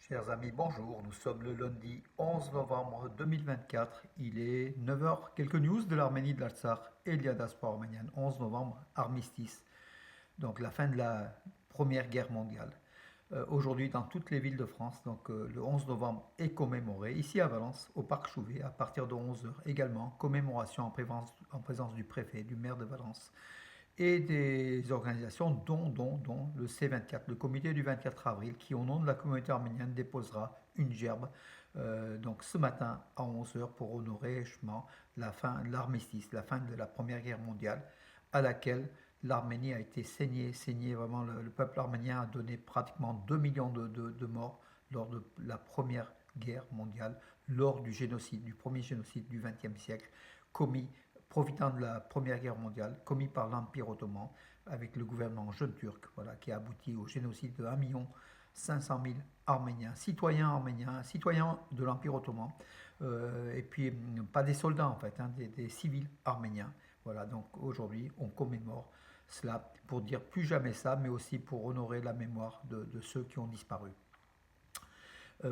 Chers amis, bonjour. Nous sommes le lundi 11 novembre 2024. Il est 9 heures. Quelques news de l'Arménie, de l'Artsakh et de la diaspora arménienne. 11 novembre, armistice. Donc la fin de la Première Guerre mondiale. Aujourd'hui, dans toutes les villes de France, le 11 novembre est commémoré. Ici à Valence, au Parc Chouvet, à partir de 11 heures également. Commémoration en présence du préfet, du maire de Valence et des organisations dont le C24, le comité du 24 avril, qui au nom de la communauté arménienne déposera une gerbe donc ce matin à 11 heures pour honorer justement la fin de l'armistice, la fin de la Première Guerre mondiale à laquelle l'Arménie a été saignée vraiment le peuple arménien a donné pratiquement 2 millions de morts lors de la Première Guerre mondiale, lors du génocide, du premier génocide du XXe siècle, commis profitant de la Première Guerre mondiale, commis par l'Empire ottoman avec le gouvernement jeune turc, voilà, qui a abouti au génocide de 1,5 million Arméniens, citoyens de l'Empire ottoman, et puis pas des soldats en fait, hein, des civils arméniens. Voilà, donc aujourd'hui on commémore cela pour dire plus jamais ça, mais aussi pour honorer la mémoire de ceux qui ont disparu.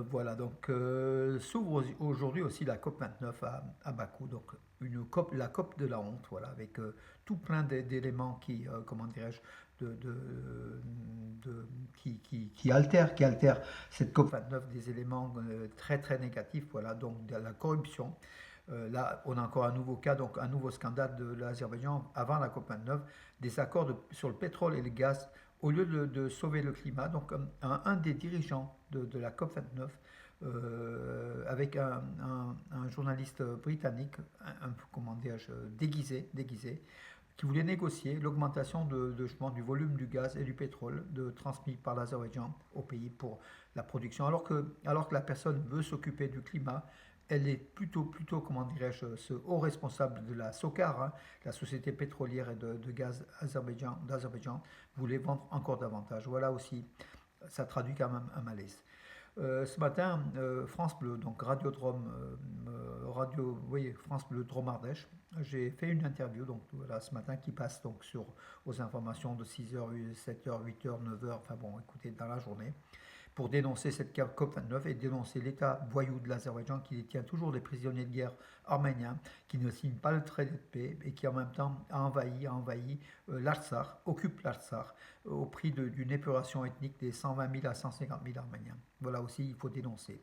Voilà, donc s'ouvre aujourd'hui aussi la COP 29 à Bakou, donc la COP de la honte, voilà, avec tout plein d'éléments qui, comment dirais-je, qui altèrent cette COP 29, des éléments très très négatifs, voilà, donc de la corruption. Là, on a encore un nouveau cas, donc un nouveau scandale de l'Azerbaïdjan avant la COP 29, des accords sur le pétrole et le gaz, au lieu de sauver le climat. Donc, un des dirigeants de la COP 29, avec un journaliste britannique, comment dirais-je, déguisé, qui voulait négocier l'augmentation justement, du volume du gaz et du pétrole transmis par l'Azerbaïdjan au pays pour la production, alors que la personne veut s'occuper du climat. Elle est plutôt, comment dirais-je, ce haut responsable de la SOCAR, hein, la société pétrolière et de gaz d'Azerbaïdjan, voulait vendre encore davantage. Voilà aussi, ça traduit quand même un malaise. Ce matin, France Bleu, donc Radiodrome, oui, France Bleu Drôme Ardèche, j'ai fait une interview donc voilà, ce matin qui passe donc aux informations de 6 heures, 7 heures, 8 heures, 9 heures, enfin bon, écoutez, dans la journée, pour dénoncer cette COP29 et dénoncer l'État voyou de l'Azerbaïdjan qui détient toujours des prisonniers de guerre arméniens, qui ne signe pas le traité de paix et qui en même temps a envahi l'Artsakh, occupe l'Artsakh au prix d'une épuration ethnique des 120 000 à 150 000 Arméniens. Voilà aussi, il faut dénoncer.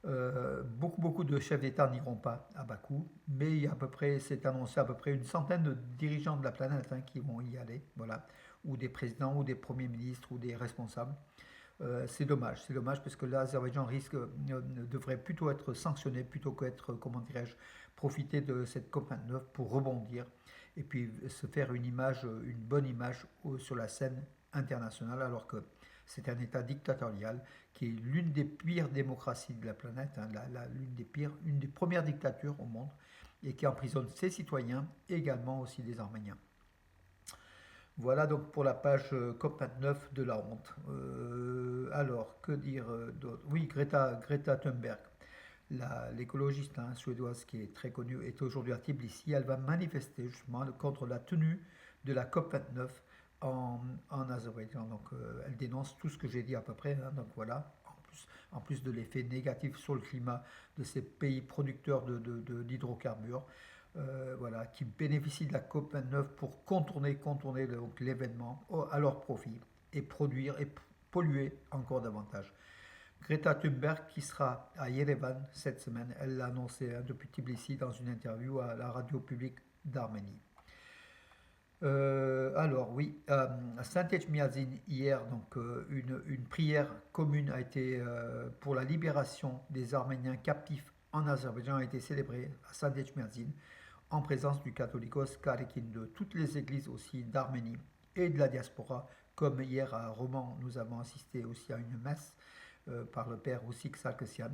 Beaucoup de chefs d'État n'iront pas à Bakou, mais il y a c'est annoncé à peu près une centaine de dirigeants de la planète qui vont y aller, voilà, ou des présidents, ou des premiers ministres, ou des responsables. C'est dommage parce que l'Azerbaïdjan devrait plutôt être sanctionné plutôt qu'être, comment dirais-je, profiter de cette COP29 pour rebondir et puis se faire une bonne image sur la scène internationale alors que c'est un État dictatorial qui est l'une des pires démocraties de la planète, hein, une des premières dictatures au monde et qui emprisonne ses citoyens et également aussi des Arméniens. Voilà donc pour la page COP29 de la honte. Alors, que dire d'autre? Oui, Greta Thunberg, l'écologiste suédoise qui est très connue, est aujourd'hui à Tbilissi. Elle va manifester justement contre la tenue de la COP29 en Azerbaïdjan. Donc, elle dénonce tout ce que j'ai dit à peu près, hein, donc voilà. En plus de l'effet négatif sur le climat de ces pays producteurs d'hydrocarbures, voilà, qui bénéficient de la COP29 pour contourner donc, l'événement à leur profit et produire et polluer encore davantage. Greta Thunberg qui sera à Yerevan cette semaine, elle l'a annoncé depuis Tbilissi dans une interview à la radio publique d'Arménie. Alors oui, à Saint-Etchmiadzin hier, donc une prière commune a été pour la libération des Arméniens captifs en Azerbaïdjan a été célébrée à Saint-Etchmiadzin en présence du catholicos Karekin, de toutes les églises aussi d'Arménie et de la diaspora, comme hier à Romans, nous avons assisté aussi à une messe par le père Roussik Sarkisian,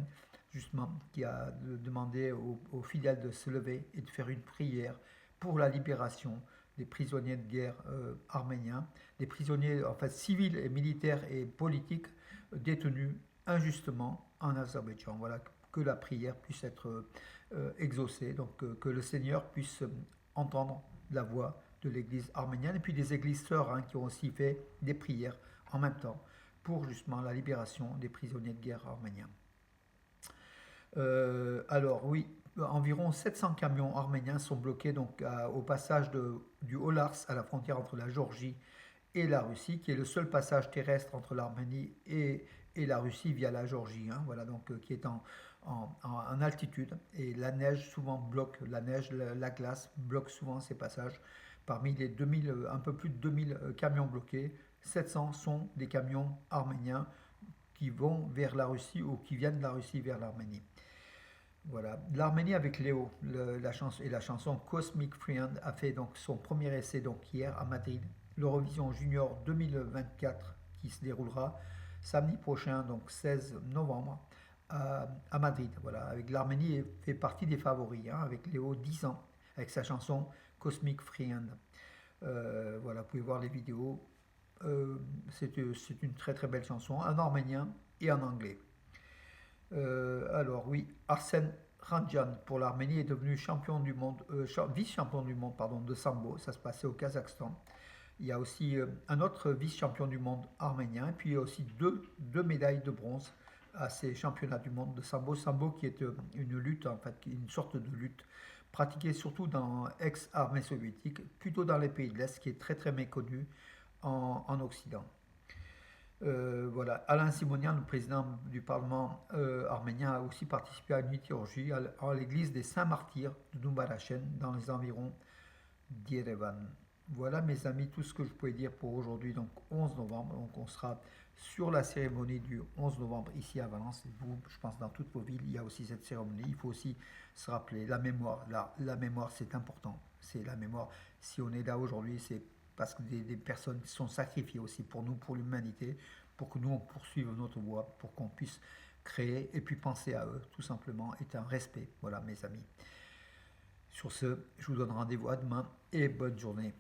justement, qui a demandé aux fidèles de se lever et de faire une prière pour la libération des prisonniers de guerre arméniens, des prisonniers en fait civils et militaires et politiques détenus injustement en Azerbaïdjan. Voilà, que la prière puisse être exaucée, donc que le Seigneur puisse entendre la voix de l'Église arménienne et puis des églises sœurs qui ont aussi fait des prières en même temps pour justement la libération des prisonniers de guerre arméniens. Alors oui, environ 700 camions arméniens sont bloqués donc au passage du Haut-Lars à la frontière entre la Géorgie et la Russie, qui est le seul passage terrestre entre l'Arménie et la Russie via la Géorgie, hein, voilà, donc qui est en altitude. Et la neige souvent bloque, la neige, la glace bloque souvent ces passages. Parmi les 2000, un peu plus de 2000 camions bloqués, 700 sont des camions arméniens qui vont vers la Russie ou qui viennent de la Russie vers l'Arménie. Voilà, l'Arménie avec Léo, la chanson Cosmic Friend a fait donc son premier essai donc hier à Madrid, l'Eurovision Junior 2024 qui se déroulera samedi prochain, donc 16 novembre, à Madrid. Voilà, avec l'Arménie fait partie des favoris, hein, avec Léo 10 ans, avec sa chanson Cosmic Friend. Voilà, vous pouvez voir les vidéos. C'est une très très belle chanson en arménien et en anglais. Alors oui, Arsène Randjan pour l'Arménie est devenu champion du monde, vice-champion du monde pardon, de sambo. Ça se passait au Kazakhstan. Il y a aussi un autre vice-champion du monde arménien, et puis il y a aussi deux médailles de bronze à ces championnats du monde de sambo. Sambo qui est une lutte, en fait, une sorte de lutte pratiquée surtout dans ex-armée soviétique, plutôt dans les pays de l'Est, qui est très très méconnu en Occident. Voilà. Alain Simonian, le président du Parlement arménien, a aussi participé à une liturgie à l'église des Saints-Martyrs de Doubarachen, dans les environs d'Yerevan. Voilà, mes amis, tout ce que je pouvais dire pour aujourd'hui, donc 11 novembre. Donc, on sera sur la cérémonie du 11 novembre ici à Valence. Et vous, je pense, dans toutes vos villes, il y a aussi cette cérémonie. Il faut aussi se rappeler la mémoire. La mémoire, c'est important. C'est la mémoire. Si on est là aujourd'hui, c'est parce que des personnes sont sacrifiées aussi pour nous, pour l'humanité, pour que nous, on poursuive notre voie, pour qu'on puisse créer et puis penser à eux, tout simplement, et un respect. Voilà, mes amis. Sur ce, je vous donne rendez-vous à demain et bonne journée.